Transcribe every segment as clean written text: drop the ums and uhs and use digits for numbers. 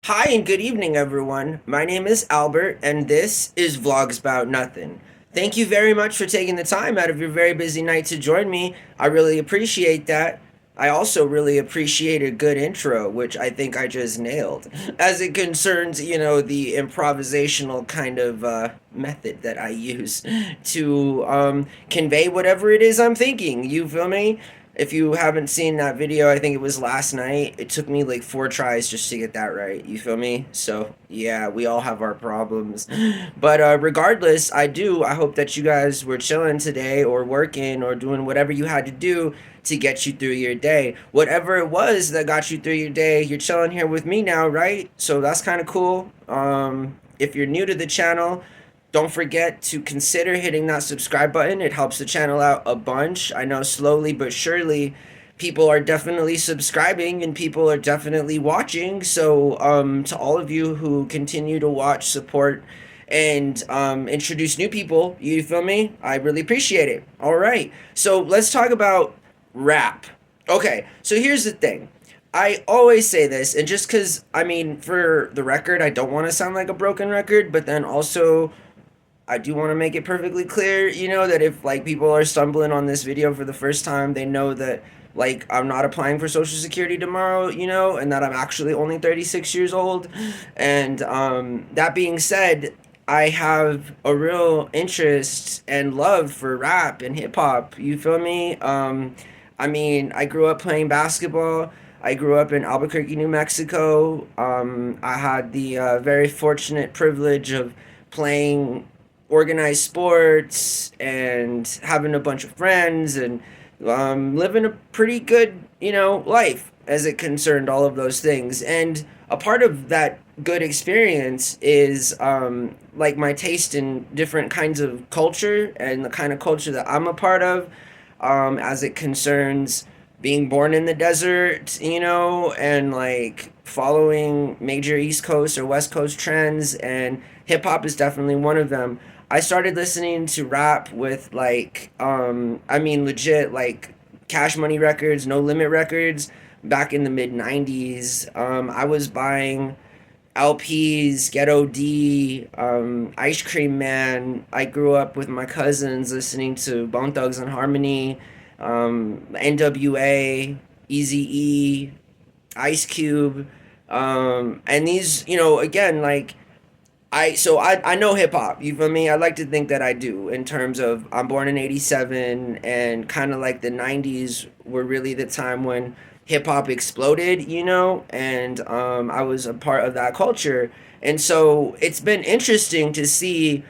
Hi and good evening, everyone. My name is Albert, and this is Vlogs About Nothing. Thank you very much for taking the time out of your very busy night to join me. I really appreciate that. I also really appreciate a good intro, which I think I just nailed, as it concerns, the improvisational kind of method that I use to convey whatever it is I'm thinking. You feel me? If you haven't seen that video, I think it was last night. It took me like 4 tries just to get that right. You feel me? So, yeah, we all have our problems. But regardless, I hope that you guys were chilling today or working or doing whatever you had to do to get you through your day. Whatever it was that got you through your day, you're chilling here with me now, right? So that's kind of cool. If you're new to the channel, don't forget to consider hitting that subscribe button. It helps the channel out a bunch. I know slowly but surely people are definitely subscribing and people are definitely watching. So, to all of you who continue to watch, support, and introduce new people, you feel me? I really appreciate it. All right. So, let's talk about rap. Okay. So, here's the thing. I always say this, and just because, I mean, for the record, I don't want to sound like a broken record, but then also I do want to make it perfectly clear, that if like people are stumbling on this video for the first time, they know that like I'm not applying for Social Security tomorrow, and that I'm actually only 36 years old. And that being said, I have a real interest and love for rap and hip hop. You feel me? I mean, I grew up playing basketball. I grew up in Albuquerque, New Mexico. I had the very fortunate privilege of playing organized sports and having a bunch of friends and living a pretty good, life as it concerned all of those things. And a part of that good experience is like my taste in different kinds of culture and the kind of culture that I'm a part of as it concerns being born in the desert, and like following major East Coast or West Coast trends, and hip hop is definitely one of them. I started listening to rap with like I mean legit like Cash Money Records, No Limit Records back in the mid 90s. I was buying LPs, Ghetto D, Ice Cream Man. I grew up with my cousins listening to Bone Thugs and Harmony, NWA, Easy E, Ice Cube, and these, again, like I know hip hop. You feel me? I like to think that I do. In terms of I'm born in '87, and kind of like the '90s were really the time when hip hop exploded. And I was a part of that culture, and so it's been interesting to see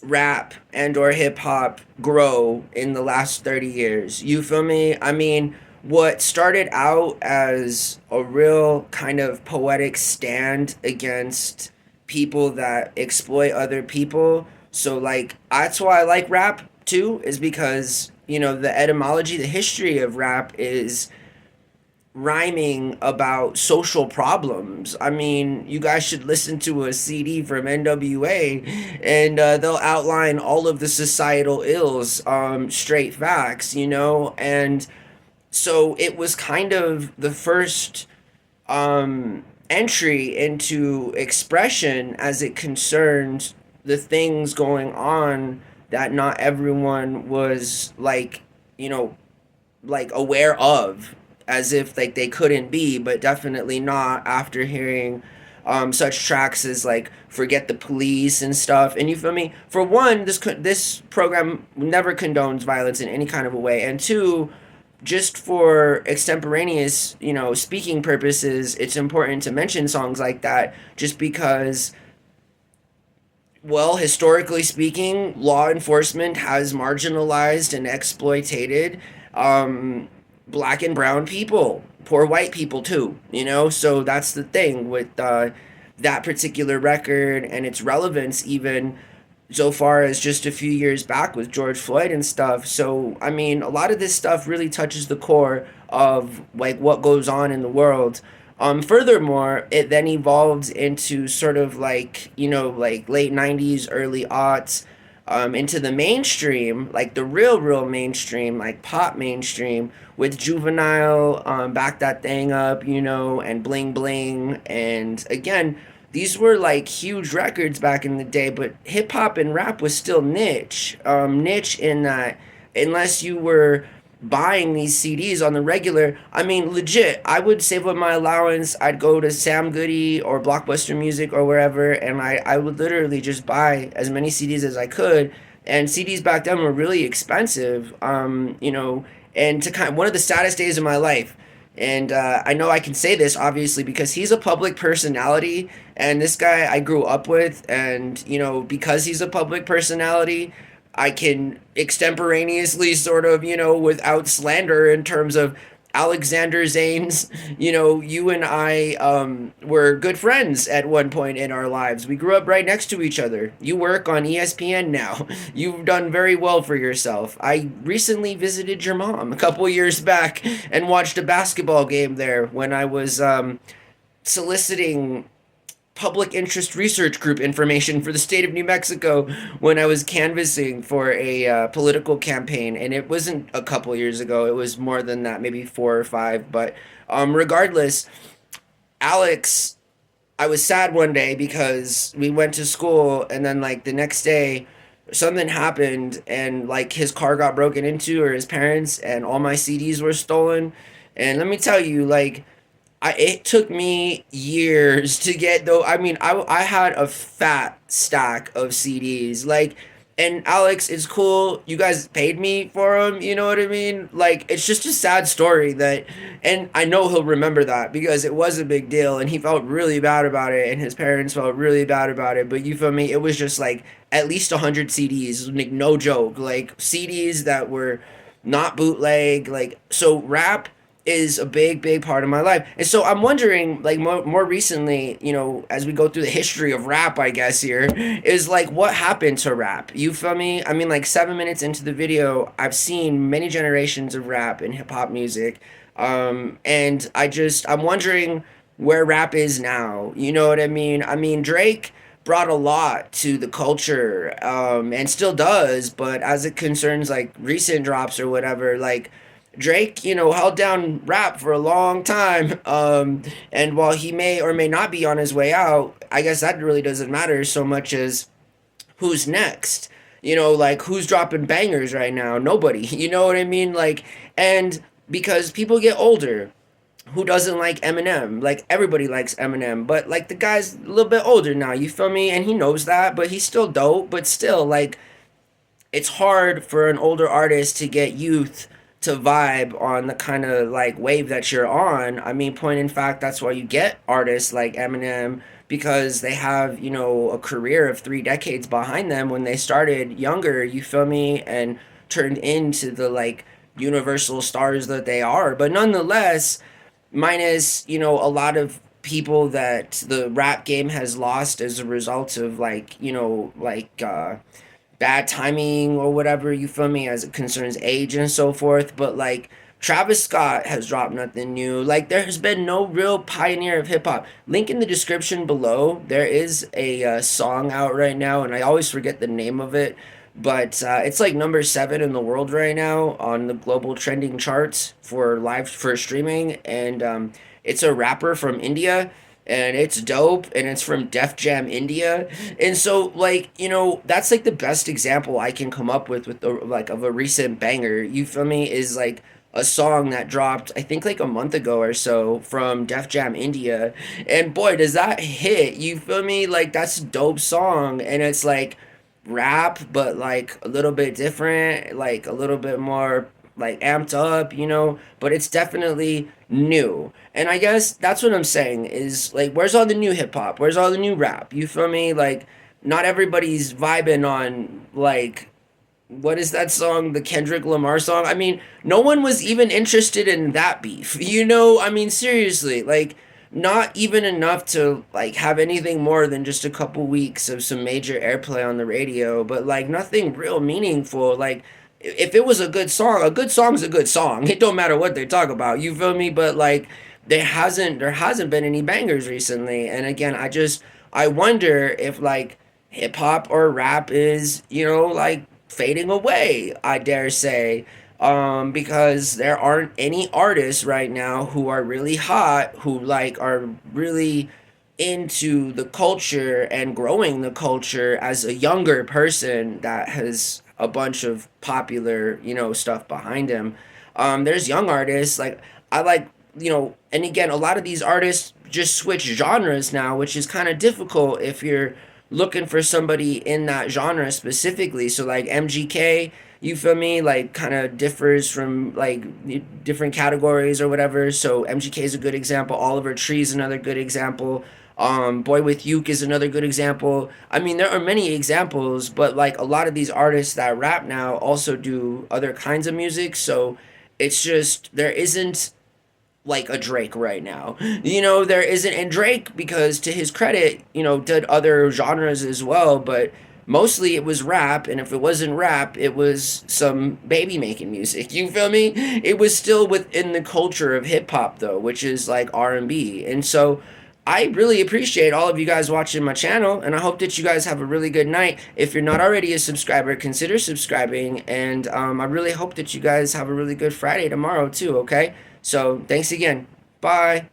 rap and or hip hop grow in the last 30 years. You feel me? I mean, what started out as a real kind of poetic stand against people that exploit other people. So like that's why I like rap too, is because, the etymology, the history of rap is rhyming about social problems. I mean, you guys should listen to a CD from NWA, and they'll outline all of the societal ills, straight facts, and so it was kind of the first entry into expression as it concerned the things going on that not everyone was like, like aware of, as if like they couldn't be, but definitely not after hearing such tracks as like "Forget the Police" and stuff. And you feel me? For one, this program never condones violence in any kind of a way, and two, just for extemporaneous, speaking purposes, it's important to mention songs like that, just because, well, historically speaking, law enforcement has marginalized and exploited um, black and brown people, poor white people too, So that's the thing with that particular record and its relevance, even so far as just a few years back with George Floyd and stuff. So, I mean, a lot of this stuff really touches the core of like what goes on in the world. Furthermore, it then evolved into sort of like, like late 90s, early aughts, into the mainstream, like the real mainstream, like pop mainstream, with Juvenile, Back That Thing Up, and Bling Bling. And again, these were like huge records back in the day, but hip hop and rap was still niche. Niche in that unless you were buying these CDs on the regular, I mean, legit, I would save up my allowance. I'd go to Sam Goody or Blockbuster Music or wherever, and I would literally just buy as many CDs as I could. And CDs back then were really expensive, and to kind of one of the saddest days of my life. And I know I can say this obviously because he's a public personality, and this guy I grew up with, and because he's a public personality, I can extemporaneously sort of, without slander in terms of Alexander Zanes, you and I were good friends at one point in our lives. We grew up right next to each other. You work on ESPN now. You've done very well for yourself. I recently visited your mom a couple years back and watched a basketball game there when I was soliciting public interest research group information for the state of New Mexico when I was canvassing for a political campaign. And it wasn't a couple years ago, it was more than that, maybe 4 or 5. But regardless, Alex, I was sad one day because we went to school and then, like, the next day, something happened and, like, his car got broken into, or his parents, and all my CDs were stolen. And let me tell you, like, it took me years to get though. I mean, I had a fat stack of CDs. Like, and Alex, it's cool. You guys paid me for them. You know what I mean? Like, it's just a sad story that, and I know he'll remember that because it was a big deal and he felt really bad about it and his parents felt really bad about it. But you feel me? It was just like at least 100 CDs, like no joke, like CDs that were not bootleg. Like, so rap is a big part of my life. And so I'm wondering, like, more recently, as we go through the history of rap, I guess here is like what happened to rap. You feel me? I mean, like 7 minutes into the video, I've seen many generations of rap and hip hop music. And I'm wondering where rap is now. You know what I mean? I mean, Drake brought a lot to the culture, and still does, but as it concerns like recent drops or whatever, like Drake, held down rap for a long time. And while he may or may not be on his way out, I guess that really doesn't matter so much as who's next. Like who's dropping bangers right now? Nobody. You know what I mean? Like, and because people get older, who doesn't like Eminem? Like everybody likes Eminem, but like the guy's a little bit older now, you feel me? And he knows that, but he's still dope, but still like it's hard for an older artist to get youth to vibe on the kind of like wave that you're on. I mean, point in fact, that's why you get artists like Eminem because they have, a career of 3 decades behind them when they started younger, you feel me, and turned into the like universal stars that they are. But nonetheless, minus, a lot of people that the rap game has lost as a result of like, bad timing or whatever, you feel me, as it concerns age and so forth. But like Travis Scott has dropped nothing new. Like there has been no real pioneer of hip hop. Link in the description below. There is a song out right now, and I always forget the name of it. But it's like number 7 in the world right now on the global trending charts for streaming, and it's a rapper from India, and it's dope, and it's from Def Jam India. And so like, that's like the best example I can come up with the like of a recent banger, you feel me, is like a song that dropped I think like a month ago or so from Def Jam India. And boy, does that hit, you feel me? Like that's a dope song, and it's like rap but like a little bit different, like a little bit more like amped up, but it's definitely new. And I guess that's what I'm saying is like, where's all the new hip hop? Where's all the new rap? You feel me? Like, not everybody's vibing on like, what is that song? The Kendrick Lamar song? I mean, no one was even interested in that beef. I mean, seriously, like, not even enough to like have anything more than just a couple weeks of some major airplay on the radio, but like nothing real meaningful. Like if it was a good song's a good song. It don't matter what they talk about. You feel me? But like there hasn't been any bangers recently. And again, I wonder if like hip hop or rap is, like fading away, I dare say. Because there aren't any artists right now who are really hot, who like are really into the culture and growing the culture as a younger person that has a bunch of popular, stuff behind him. There's young artists like I like, and again, a lot of these artists just switch genres now, which is kind of difficult if you're looking for somebody in that genre specifically. So like MGK, you feel me? Like kind of differs from like different categories or whatever. So MGK is a good example. Oliver Tree is another good example. Boy with Uke is another good example. I mean, there are many examples, but like a lot of these artists that rap now also do other kinds of music. So it's just there isn't like a Drake right now. There isn't, and Drake, because to his credit, did other genres as well, but mostly it was rap, and if it wasn't rap, it was some baby making music. You feel me? It was still within the culture of hip hop though, which is like R&B. And so I really appreciate all of you guys watching my channel, and I hope that you guys have a really good night. If you're not already a subscriber, consider subscribing, and I really hope that you guys have a really good Friday tomorrow too, okay? So, thanks again. Bye.